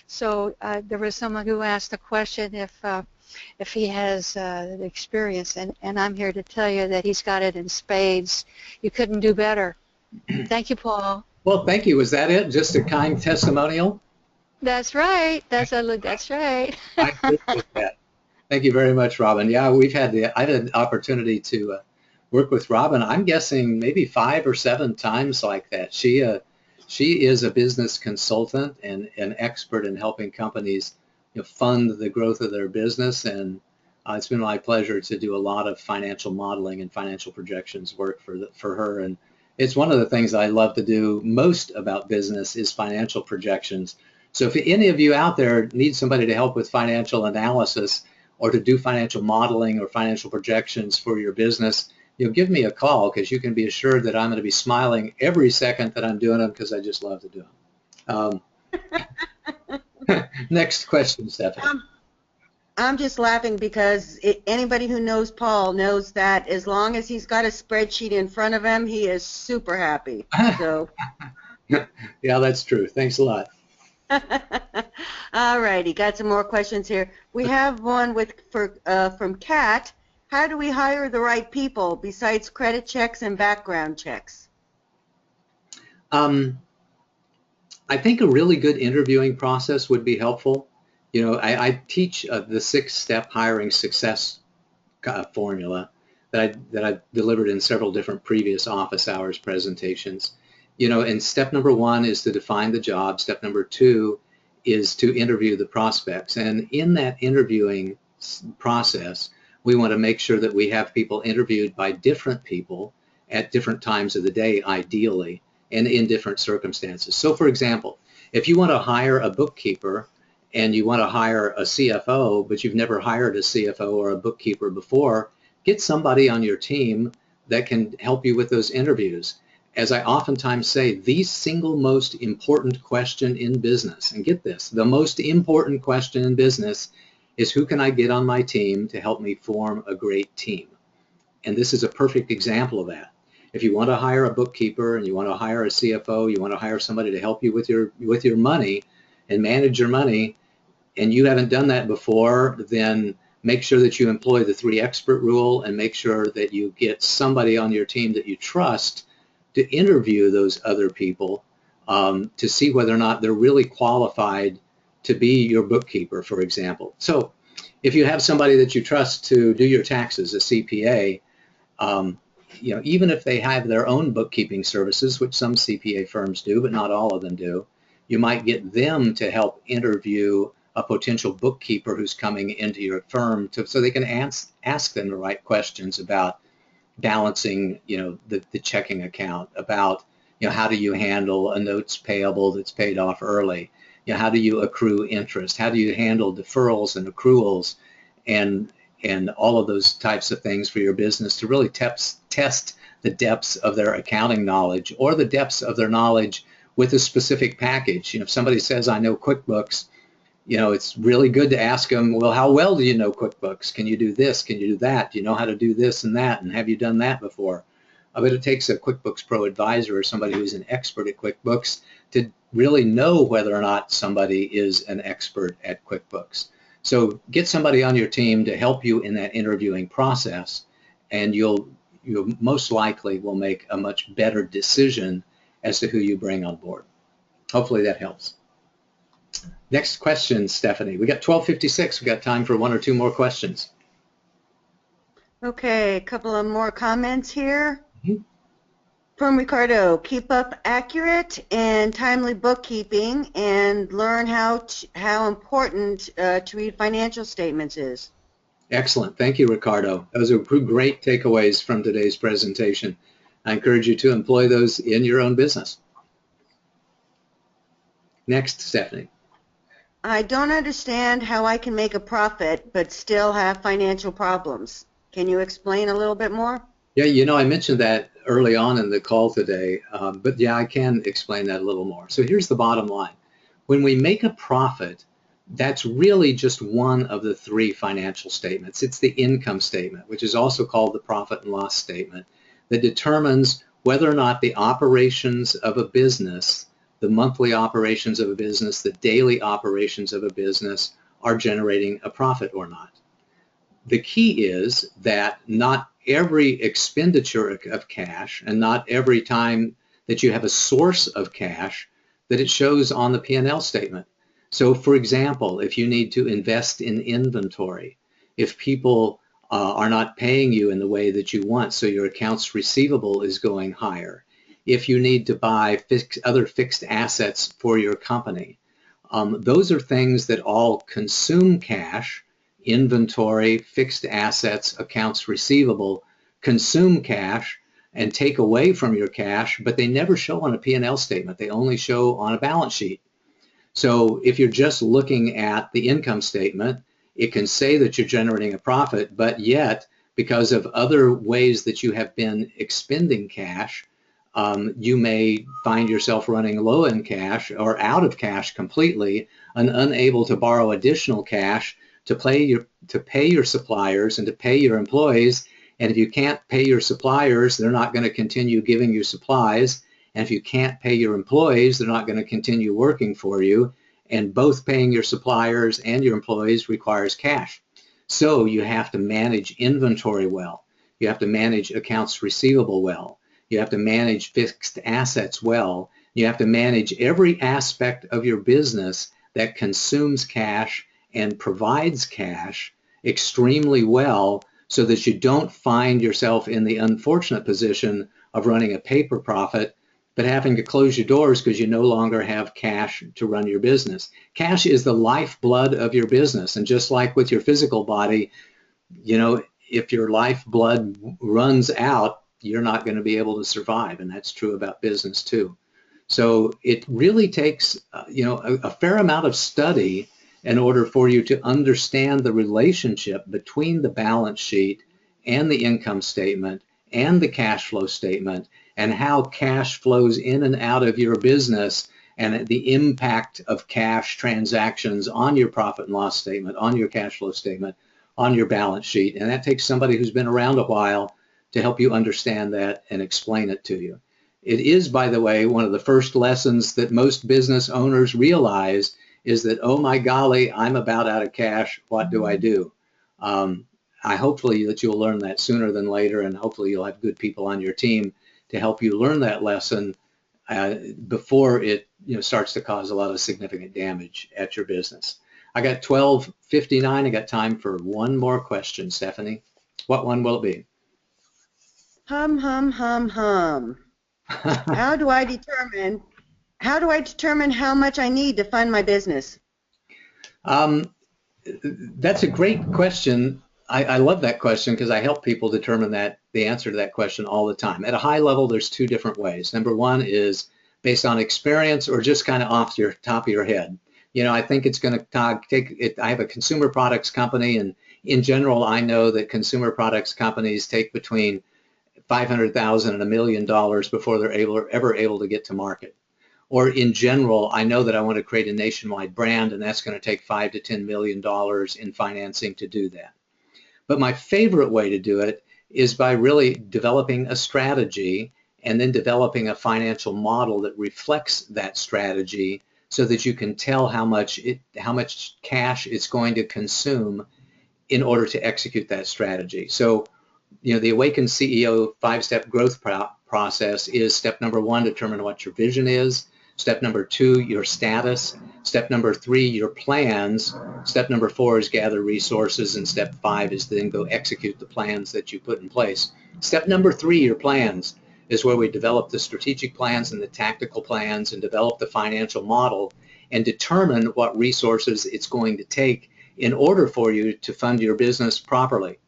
So there was someone who asked the question if he has the experience, and I'm here to tell you that he's got it in spades. You couldn't do better. Thank you, Paul. Well, thank you. Was that it? Just a kind testimonial? That's right. That's right. I appreciate that. Thank you very much, Robin. Yeah, I had an opportunity to work with Robin. I'm guessing maybe 5 or 7 times like that. She is a business consultant and an expert in helping companies fund the growth of their business, and it's been my pleasure to do a lot of financial modeling and financial projections work for her. And it's one of the things I love to do most about business is financial projections. So if any of you out there need somebody to help with financial analysis or to do financial modeling or financial projections for your business, give me a call, because you can be assured that I'm going to be smiling every second that I'm doing them, because I just love to do them. Next question, Stephanie. I'm just laughing because anybody who knows Paul knows that as long as he's got a spreadsheet in front of him, he is super happy. So. Yeah, that's true. Thanks a lot. All righty, got some more questions here. We have one from Kat. How do we hire the right people besides credit checks and background checks? I think a really good interviewing process would be helpful. You know, I teach the 6-step hiring success formula that I delivered in several different previous office hours presentations. You know, and step number 1 is to define the job. Step number 2 is to interview the prospects. And in that interviewing process, we want to make sure that we have people interviewed by different people at different times of the day, ideally, and in different circumstances. So for example, if you want to hire a bookkeeper and you want to hire a CFO, but you've never hired a CFO or a bookkeeper before, get somebody on your team that can help you with those interviews. As I oftentimes say, the single most important question in business, and get this, the most important question in business is who can I get on my team to help me form a great team? And this is a perfect example of that. If you want to hire a bookkeeper and you want to hire a CFO, you want to hire somebody to help you with your money and manage your money, and you haven't done that before, then make sure that you employ the 3 expert rule and make sure that you get somebody on your team that you trust to interview those other people to see whether or not they're really qualified to be your bookkeeper, for example. So if you have somebody that you trust to do your taxes, a CPA, you know, even if they have their own bookkeeping services, which some CPA firms do, but not all of them do, you might get them to help interview a potential bookkeeper who's coming into your firm so they can ask them the right questions about balancing, you know, the checking account, about, you know, how do you handle a notes payable that's paid off early? You know, how do you accrue interest? How do you handle deferrals and accruals and all of those types of things for your business to really test the depths of their accounting knowledge or the depths of their knowledge with a specific package. You know, if somebody says, I know QuickBooks, you know, it's really good to ask them, well, how well do you know QuickBooks? Can you do this? Can you do that? Do you know how to do this and that? And have you done that before? I bet it takes a QuickBooks Pro advisor or somebody who's an expert at QuickBooks to really know whether or not somebody is an expert at QuickBooks. So get somebody on your team to help you in that interviewing process, and you most likely will make a much better decision as to who you bring on board. Hopefully that helps. Next question, Stephanie. We got 12:56. We got time for 1 or 2 more questions. Okay, a couple of more comments here. Mm-hmm. From Ricardo, keep up accurate and timely bookkeeping and learn how important to read financial statements is. Excellent. Thank you, Ricardo. Those are great takeaways from today's presentation. I encourage you to employ those in your own business. Next, Stephanie. I don't understand how I can make a profit but still have financial problems. Can you explain a little bit more? Yeah, you know, I mentioned that early on in the call today, but yeah, I can explain that a little more. So here's the bottom line. When we make a profit, that's really just one of the 3 financial statements. It's the income statement, which is also called the profit and loss statement, that determines whether or not the operations of a business, the monthly operations of a business, the daily operations of a business are generating a profit or not. The key is that not every expenditure of cash and not every time that you have a source of cash that it shows on the P&L statement. So for example, if you need to invest in inventory, if people are not paying you in the way that you want, so your accounts receivable is going higher, if you need to buy other fixed assets for your company, those are things that all consume cash. Inventory, fixed assets, accounts receivable consume cash and take away from your cash, but they never show on a P&L statement. They only show on a balance sheet. So if you're just looking at the income statement, it can say that you're generating a profit, but yet because of other ways that you have been expending cash, you may find yourself running low in cash or out of cash completely and unable to borrow additional cash to pay your suppliers and to pay your employees. And if you can't pay your suppliers, they're not going to continue giving you supplies. And if you can't pay your employees, they're not going to continue working for you. And both paying your suppliers and your employees requires cash. So you have to manage inventory well. You have to manage accounts receivable well. You have to manage fixed assets well. You have to manage every aspect of your business that consumes cash and provides cash extremely well so that you don't find yourself in the unfortunate position of running a paper profit but having to close your doors because you no longer have cash to run your business. Cash is the lifeblood of your business, and just like with your physical body, you know, if your lifeblood runs out, you're not going to be able to survive, and that's true about business too. So it really takes, a fair amount of study in order for you to understand the relationship between the balance sheet and the income statement and the cash flow statement and how cash flows in and out of your business and the impact of cash transactions on your profit and loss statement, on your cash flow statement, on your balance sheet. And that takes somebody who's been around a while to help you understand that and explain it to you. It is, by the way, one of the first lessons that most business owners realize is that, oh my golly, I'm about out of cash. What do I do? I hopefully that you'll learn that sooner than later, and hopefully you'll have good people on your team to help you learn that lesson before it starts to cause a lot of significant damage at your business. I got 12:59. I got time for one more question, Stephanie. What one will it be? Hum, hum, hum, hum. How do I determine how much I need to fund my business? That's a great question. I love that question because I help people determine the answer to that question all the time. At a high level, there's two different ways. Number one is based on experience or just kind of off your top of your head. I think it's going to take it. I have a consumer products company, and in general, I know that consumer products companies take between $500,000 and $1 million before they're ever able to get to market. Or in general, I know that I want to create a nationwide brand, and that's going to take $5 to $10 million in financing to do that. But my favorite way to do it is by really developing a strategy and then developing a financial model that reflects that strategy so that you can tell how much cash it's going to consume in order to execute that strategy. So, the Awakened CEO 5-step growth process is step number 1, determine what your vision is. Step number 2, your status. Step number 3, your plans. Step number 4 is gather resources, and step 5 is then go execute the plans that you put in place. Step number 3, your plans, is where we develop the strategic plans and the tactical plans and develop the financial model and determine what resources it's going to take in order for you to fund your business properly.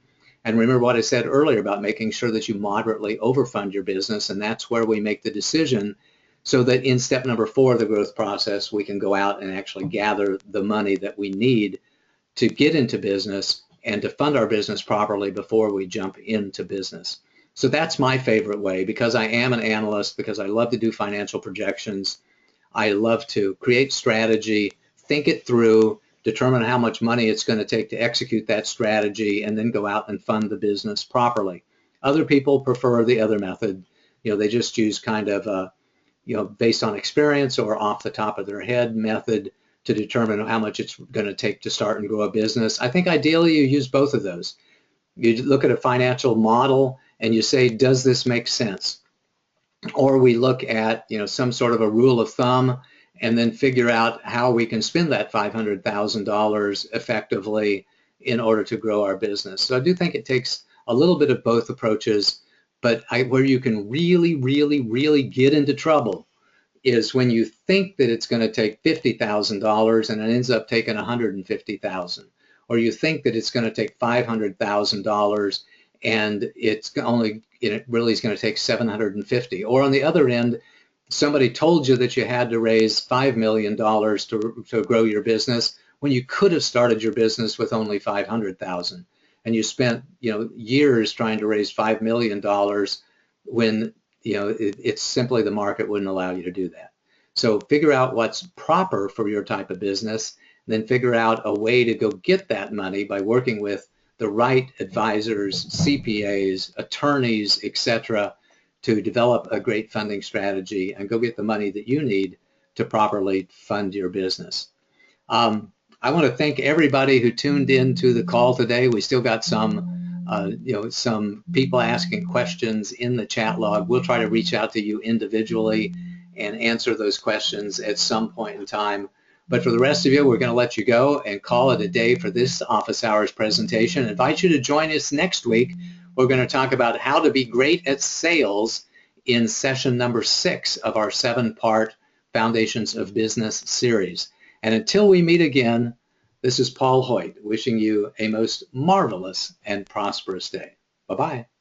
And remember what I said earlier about making sure that you moderately overfund your business, and that's where we make the decision so that in step number 4 of the growth process, we can go out and actually gather the money that we need to get into business and to fund our business properly before we jump into business. So that's my favorite way because I am an analyst, because I love to do financial projections. I love to create strategy, think it through, determine how much money it's going to take to execute that strategy, and then go out and fund the business properly. Other people prefer the other method. They just use kind of a, based on experience or off the top of their head method to determine how much it's going to take to start and grow a business. I think ideally you use both of those. You look at a financial model and you say, does this make sense? Or we look at, some sort of a rule of thumb and then figure out how we can spend that $500,000 effectively in order to grow our business. So I do think it takes a little bit of both approaches, but where you can really, really, really get into trouble is when you think that it's going to take $50,000 and it ends up taking $150,000, or you think that it's going to take $500,000 and it really is going to take $750,000, or on the other end, somebody told you that you had to raise $5 million to grow your business when you could have started your business with only $500,000, and you spent years trying to raise $5 million when it's simply the market wouldn't allow you to do that. So figure out what's proper for your type of business, then figure out a way to go get that money by working with the right advisors, CPAs, attorneys, etc., to develop a great funding strategy and go get the money that you need to properly fund your business. I want to thank everybody who tuned in to the call today. We still got some people asking questions in the chat log. We'll try to reach out to you individually and answer those questions at some point in time. But for the rest of you, we're going to let you go and call it a day for this office hours presentation. I invite you to join us next week. We're going to talk about how to be great at sales in session number 6 of our 7-part Foundations of Business series. And until we meet again, this is Paul Hoyt wishing you a most marvelous and prosperous day. Bye-bye.